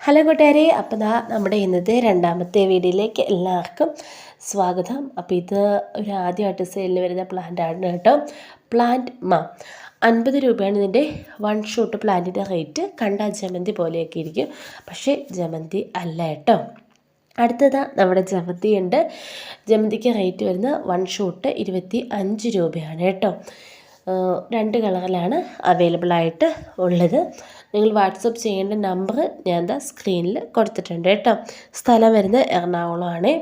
Hello കൂട്ടുകാരെ, അപ്പോൾ നമ്മുടെ ഇന്നത്തെ രണ്ടാമത്തെ വീഡിയോയിലേക്ക് എല്ലാവർക്കും സ്വാഗതം. അപ്പോൾ ഇത് ഒരു ആദ്യമായിട്ട് സെയിലിന് വരുന്ന പ്ലാന്റ് ആണ് കേട്ടോ. പ്ലാന്റ് 50 രൂപയാണ് ഇതിൻ്റെ വൺ ഷോട്ട് പ്ലാന്റിൻ്റെ റേറ്റ്. കണ്ട ജമന്തി പോലെയൊക്കെ ഇരിക്കും, പക്ഷേ ജമന്തി അല്ല കേട്ടോ. അടുത്തത് നമ്മുടെ ജമന്തി ഉണ്ട്. ജമന്തിക്ക് റേറ്റ് വരുന്ന വൺ ഷോട്ട് 25 രൂപയാണ് കേട്ടോ. 2 കളറിലാണ് അവൈലബിൾ ആയിട്ട് ഉള്ളത്. നിങ്ങൾ വാട്സപ്പ് ചെയ്യേണ്ട നമ്പർ ഞാൻ സ്ക്രീനിൽ കൊടുത്തിട്ടുണ്ട് കേട്ടോ. സ്ഥലം വരുന്നത് എറണാകുളമാണ്,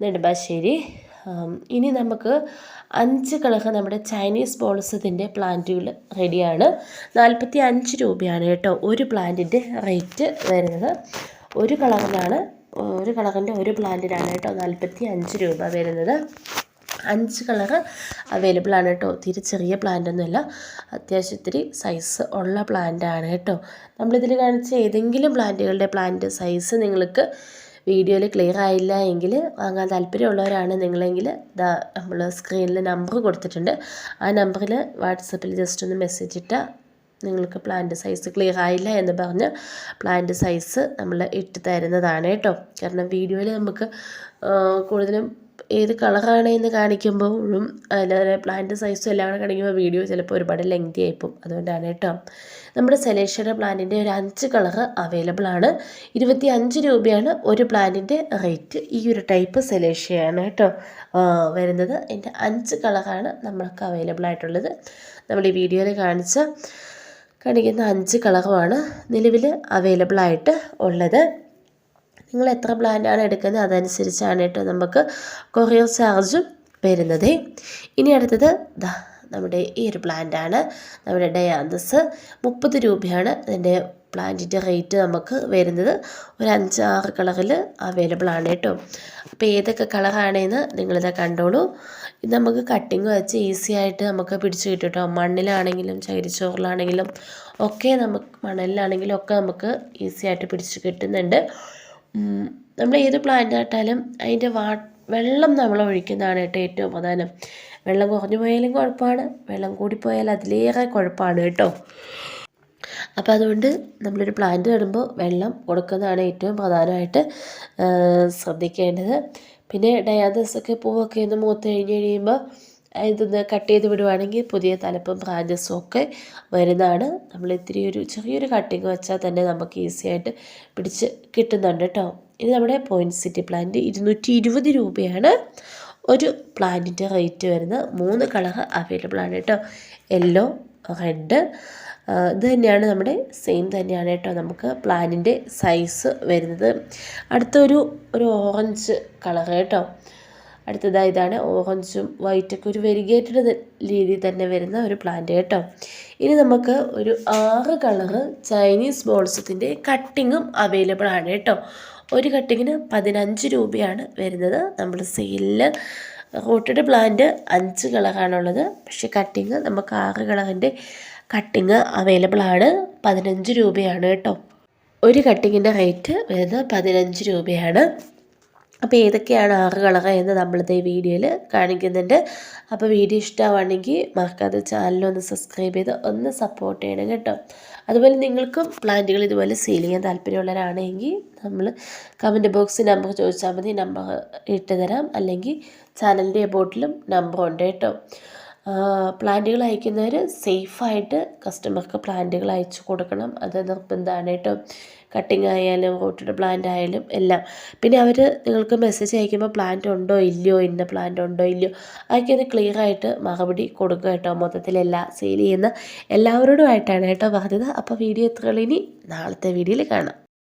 നെടുമ്പാശ്ശേരി. ഇനി നമുക്ക് 5 കളർ നമ്മുടെ ചൈനീസ് ബോൾസത്തിൻ്റെ പ്ലാന്റുകൾ റെഡിയാണ്. 45 രൂപയാണ് കേട്ടോ ഒരു പ്ലാന്റിൻ്റെ റേറ്റ് വരുന്നത്. ഒരു കളറിൻ്റെ ഒരു പ്ലാന്റിനാണ് കേട്ടോ 45 രൂപ വരുന്നത്. 5 കളറ് അവൈലബിൾ ആണ് കേട്ടോ. തീരെ ചെറിയ പ്ലാന്റ് ഒന്നുമല്ല, അത്യാവശ്യം ഇത്തിരി സൈസ് ഉള്ള പ്ലാന്റാണ് കേട്ടോ. നമ്മളിതിൽ കാണിച്ച ഏതെങ്കിലും പ്ലാന്റ് സൈസ് നിങ്ങൾക്ക് വീഡിയോയിൽ ക്ലിയർ ആയില്ല എങ്കിൽ, വാങ്ങാൻ താല്പര്യമുള്ളവരാണ് നിങ്ങളെങ്കിൽ നമ്മൾ സ്ക്രീനിൽ നമ്പർ കൊടുത്തിട്ടുണ്ട്. ആ നമ്പറിൽ വാട്സപ്പിൽ ജസ്റ്റ് ഒന്ന് മെസ്സേജ് ഇട്ടാൽ നിങ്ങൾക്ക് പ്ലാന്റ് സൈസ് ക്ലിയർ ആയില്ല എന്ന് പറഞ്ഞ് പ്ലാന്റ് സൈസ് നമ്മൾ ഇട്ട് തരുന്നതാണ് കേട്ടോ. കാരണം വീഡിയോയിൽ നമുക്ക് കൂടുതലും ഏത് കളറാണ് എന്ന് കാണിക്കുമ്പോഴും അതിലെ പ്ലാന്റ് സൈസും എല്ലാം കൂടെ കാണിക്കുമ്പോൾ വീഡിയോ ചിലപ്പോൾ ഒരുപാട് ലെങ്തി ആയിപ്പോവും. അതുകൊണ്ടാണ് കേട്ടോ. നമ്മുടെ സെലേഷ്യയുടെ പ്ലാന്റിൻ്റെ ഒരു 5 കളറ് അവൈലബിൾ ആണ്. 25 രൂപയാണ് ഒരു പ്ലാന്റിൻ്റെ റേറ്റ്. ഈ ഒരു ടൈപ്പ് സെലേഷ്യയാണ് കേട്ടോ വരുന്നത്. എൻ്റെ 5 കളറാണ് നമ്മൾക്ക് അവൈലബിൾ ആയിട്ടുള്ളത്. നമ്മൾ ഈ വീഡിയോയിൽ കാണിക്കുന്ന 5 കളറുമാണ് നിലവിൽ അവൈലബിൾ ആയിട്ട് ഉള്ളത്. നിങ്ങൾ എത്ര പ്ലാന്റാണ് എടുക്കുന്നത് അതനുസരിച്ചാണ് കേട്ടോ നമുക്ക് കൊറിയർ ചാർജും വരുന്നത്. ഇനി അടുത്തത് നമ്മുടെ ഈ ഒരു പ്ലാന്റാണ്, നമ്മുടെ ഡയാന്തസ്. 30 രൂപയാണ് അതിൻ്റെ പ്ലാന്റിൻ്റെ റേറ്റ് നമുക്ക് വരുന്നത്. ഒരു 5-6 കളറിൽ അവൈലബിൾ ആണ് കേട്ടോ. അപ്പോൾ ഏതൊക്കെ കളറാണെന്ന് നിങ്ങളിത് കണ്ടോളൂ. ഇത് നമുക്ക് കട്ടിങ് വെച്ച് ഈസി ആയിട്ട് നമുക്ക് പിടിച്ച് കിട്ടും കേട്ടോ. മണ്ണിലാണെങ്കിലും ചകിരിച്ചോറിലാണെങ്കിലും ഒക്കെ മണലിലാണെങ്കിലും ഒക്കെ നമുക്ക് ഈസി ആയിട്ട് പിടിച്ച് കിട്ടുന്നുണ്ട്. നമ്മൾ ഏത് പ്ലാന്റ് നട്ടാലും അതിൻ്റെ വെള്ളം നമ്മൾ ഒഴിക്കുന്നതാണ് കേട്ടോ ഏറ്റവും പ്രധാനം. വെള്ളം കുറഞ്ഞു പോയാലും കുഴപ്പമാണ്, വെള്ളം കൂടിപ്പോയാൽ അതിലേറെ കുഴപ്പമാണ് കേട്ടോ. അപ്പോൾ അതുകൊണ്ട് നമ്മളൊരു പ്ലാന്റ് നടുമ്പോൾ വെള്ളം കൊടുക്കുന്നതാണ് ഏറ്റവും പ്രധാനമായിട്ട് ശ്രദ്ധിക്കേണ്ടത്. പിന്നെ ഡയാന്തസൊക്കെ പൂവൊക്കെ ഒന്ന് മൂത്ത് കഴിയുമ്പോൾ ഇതൊന്ന് കട്ട് ചെയ്ത് വിടുവാണെങ്കിൽ പുതിയ തലപ്പും ബ്രാഞ്ചസും ഒക്കെ വരുന്നതാണ്. നമ്മൾ ചെറിയൊരു കട്ടിങ് വെച്ചാൽ തന്നെ നമുക്ക് ഈസി ആയിട്ട് പിടിച്ച് കിട്ടുന്നുണ്ട് കേട്ടോ. ഇത് നമ്മുടെ പോയിൻസെറ്റി പ്ലാന്റ് 220 രൂപയാണ് ഒരു പ്ലാന്റിൻ്റെ റേറ്റ് വരുന്നത്. 3 കളർ അവൈലബിൾ ആണ് കേട്ടോ. Yellow, red. ഇത് തന്നെയാണ് നമ്മുടെ സെയിം തന്നെയാണ് കേട്ടോ നമുക്ക് പ്ലാന്റിൻ്റെ സൈസ് വരുന്നത്. അടുത്തൊരു ഓറഞ്ച് കളർ കേട്ടോ. അടുത്തതായി ഇതാണ് ഓറഞ്ചും വൈറ്റൊക്കെ ഒരു വെരിഗേറ്റഡ് രീതിയിൽ തന്നെ വരുന്ന ഒരു പ്ലാന്റ് കേട്ടോ. ഇനി നമുക്ക് ഒരു 6 കളറ് ചൈനീസ് ബോൾസത്തിൻ്റെ കട്ടിങ്ങും അവൈലബിൾ ആണ് കേട്ടോ. ഒരു കട്ടിങ്ങിന് 15 രൂപയാണ് വരുന്നത്. നമ്മൾ സെയിലിൽ റൂട്ടഡ് പ്ലാന്റ് 5 കളറാണുള്ളത്, പക്ഷേ കട്ടിങ് നമുക്ക് 6 കളറിൻ്റെ കട്ടിങ് അവൈലബിൾ ആണ്. 15 രൂപയാണ് കേട്ടോ. ഒരു കട്ടിങ്ങിൻ്റെ റേറ്റ് വരുന്നത് 15 രൂപയാണ്. അപ്പോൾ ഏതൊക്കെയാണ് 6 കളറ് എന്ന് നമ്മളിത് ഈ വീഡിയോയിൽ കാണിക്കുന്നുണ്ട്. അപ്പോൾ വീഡിയോ ഇഷ്ടമാണെങ്കിൽ മറക്കാതെ ചാനലൊന്ന് സബ്സ്ക്രൈബ് ചെയ്ത് ഒന്ന് സപ്പോർട്ട് ചെയ്യണം കേട്ടോ. അതുപോലെ നിങ്ങൾക്കും പ്ലാന്റുകൾ ഇതുപോലെ സെയിൽ ചെയ്യാൻ താല്പര്യമുള്ളവരാണെങ്കിൽ നമ്മൾ കമൻറ്റ് ബോക്സിൽ നമ്പർ ചോദിച്ചാൽ മതി, നമ്പർ ഇട്ട് തരാം. അല്ലെങ്കിൽ ചാനലിൻ്റെ ബോട്ടിലും നമ്പറുണ്ട് കേട്ടോ. പ്ലാന്റുകൾ അയക്കുന്നവർ സേഫായിട്ട് കസ്റ്റമർക്ക് പ്ലാന്റുകൾ അയച്ചു കൊടുക്കണം, അത് നിർബന്ധമാണ് കേട്ടോ. കട്ടിങ് ആയാലും റൂട്ടഡ് പ്ലാന്റ് ആയാലും എല്ലാം. പിന്നെ അവർ നിങ്ങൾക്ക് മെസ്സേജ് അയക്കുമ്പോൾ പ്ലാന്റ് ഉണ്ടോ ഇല്ലയോ, ഇന്ന പ്ലാന്റ് ഉണ്ടോ ഇല്ലയോ, അതൊക്കെ ഒന്ന് ക്ലിയർ ആയിട്ട് മറുപടി കൊടുക്കുക കേട്ടോ. മൊത്തത്തിലെല്ലാം സെയിൽ ചെയ്യുന്ന എല്ലാവരോടുമായിട്ടാണ് കേട്ടോ പറഞ്ഞത്. അപ്പോൾ വീഡിയോ ഇത്രയുള്ളൂ. ഇനി നാളത്തെ വീഡിയോയിൽ കാണാം.